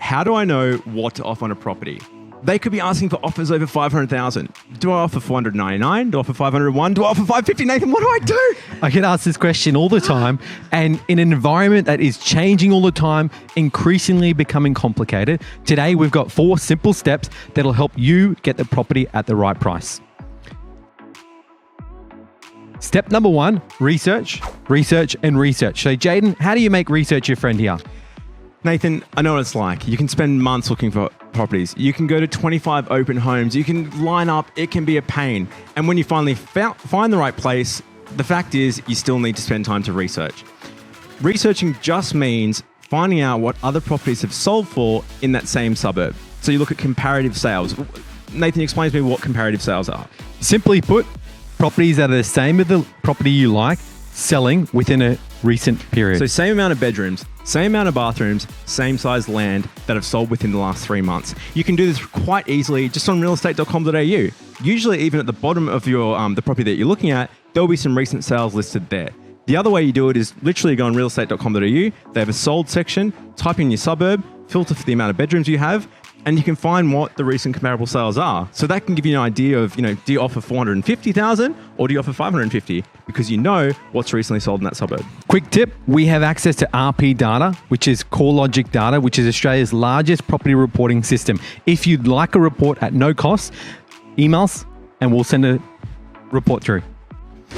how do I know what to offer on a property? They could be asking for offers over 500,000. Do I offer 499? Do I offer 501? Do I offer 550? Nathan, what do I do? I get asked this question all the time, and in an environment that is changing all the time, increasingly becoming complicated, today we've got 4 simple steps that'll help you get the property at the right price. Step number 1, research, research, and research. So Jaden, how do you make research your friend here? Nathan, I know what it's like. You can spend months looking for properties. You can go to 25 open homes. You can line up. It can be a pain. And when you finally find the right place, the fact is you still need to spend time to research. Researching just means finding out what other properties have sold for in that same suburb. So you look at comparative sales. Nathan, explain to me what comparative sales are. Simply put, properties that are the same as the property you like, selling within a recent period. So same amount of bedrooms, same amount of bathrooms, same size land that have sold within the last 3 months. You can do this quite easily just on realestate.com.au. Usually even at the bottom of your the property that you're looking at, there'll be some recent sales listed there. The other way you do it is literally go on realestate.com.au. They have a sold section, type in your suburb, filter for the amount of bedrooms you have, and you can find what the recent comparable sales are. So that can give you an idea of, do you offer 450,000 or do you offer 550? Because you know what's recently sold in that suburb. Quick tip, we have access to RP data, which is CoreLogic data, which is Australia's largest property reporting system. If you'd like a report at no cost, email us and we'll send a report through.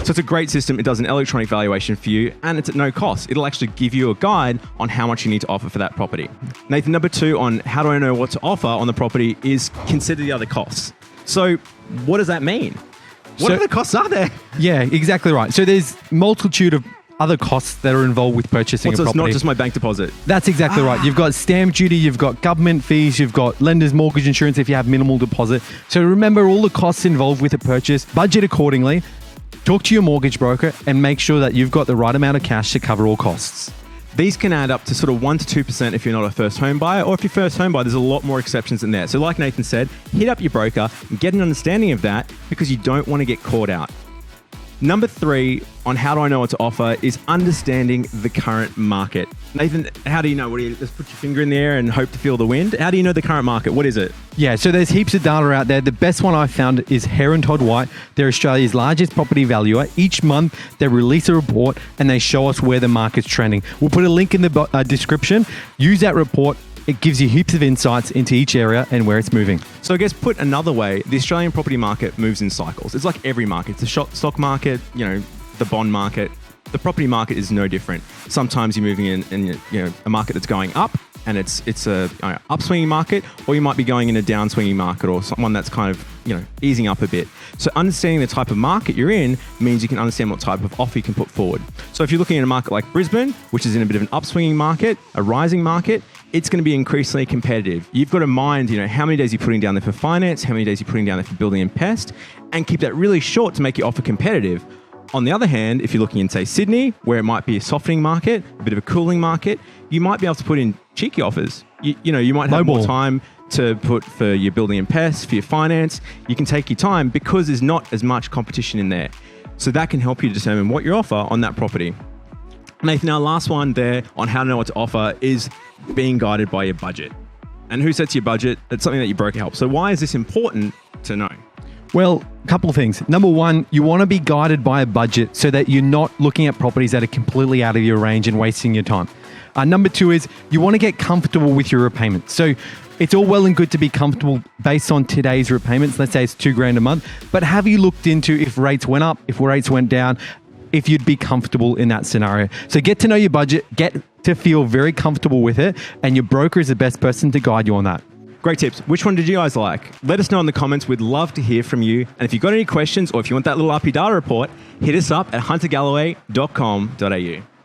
So it's a great system. It does an electronic valuation for you and it's at no cost. It'll actually give you a guide on how much you need to offer for that property. Nathan, number 2 on how do I know what to offer on the property is consider the other costs. So what does that mean? What other costs are there? Yeah, exactly right. So there's multitude of other costs that are involved with purchasing a property. It's not just my bank deposit. That's exactly right. You've got stamp duty, you've got government fees, you've got lender's mortgage insurance if you have minimal deposit. So remember all the costs involved with a purchase, budget accordingly. Talk to your mortgage broker and make sure that you've got the right amount of cash to cover all costs. These can add up to sort of 1 to 2% if you're not a first home buyer, or if you're first home buyer, there's a lot more exceptions in there. So like Nathan said, hit up your broker and get an understanding of that because you don't want to get caught out. Number 3 on how do I know what to offer is understanding the current market. Nathan, how do you know? Just put your finger in the air and hope to feel the wind. How do you know the current market? What is it? Yeah, so there's heaps of data out there. The best one I've found is Hare & Todd White. They're Australia's largest property valuer. Each month, they release a report and they show us where the market's trending. We'll put a link in the description. Use that report. It gives you heaps of insights into each area and where it's moving. So I guess put another way, the Australian property market moves in cycles. It's like every market. It's the stock market, the bond market. The property market is no different. Sometimes you're moving in a market that's going up and it's a upswinging market, or you might be going in a downswinging market or one that's kind of easing up a bit. So understanding the type of market you're in means you can understand what type of offer you can put forward. So if you're looking at a market like Brisbane, which is in a bit of an upswinging market, a rising market, it's going to be increasingly competitive. You've got to mind, how many days you're putting down there for finance, how many days you're putting down there for building and pest, and keep that really short to make your offer competitive. On the other hand, if you're looking in, say, Sydney, where it might be a softening market, a bit of a cooling market, you might be able to put in cheeky offers. You might have more time to put for your building and pests, for your finance. You can take your time because there's not as much competition in there. So that can help you determine what you offer on that property. Nathan, our last one there on how to know what to offer is being guided by your budget. And who sets your budget? It's something that your broker helps. So why is this important to know? Well, a couple of things. Number 1, you want to be guided by a budget so that you're not looking at properties that are completely out of your range and wasting your time. Number 2 is you want to get comfortable with your repayments. So it's all well and good to be comfortable based on today's repayments. Let's say it's $2,000 a month, but have you looked into if rates went up, if rates went down, if you'd be comfortable in that scenario? So get to know your budget, get to feel very comfortable with it, and your broker is the best person to guide you on that. Great tips. Which one did you guys like? Let us know in the comments. We'd love to hear from you. And if you've got any questions or if you want that little RP data report, hit us up at huntergalloway.com.au.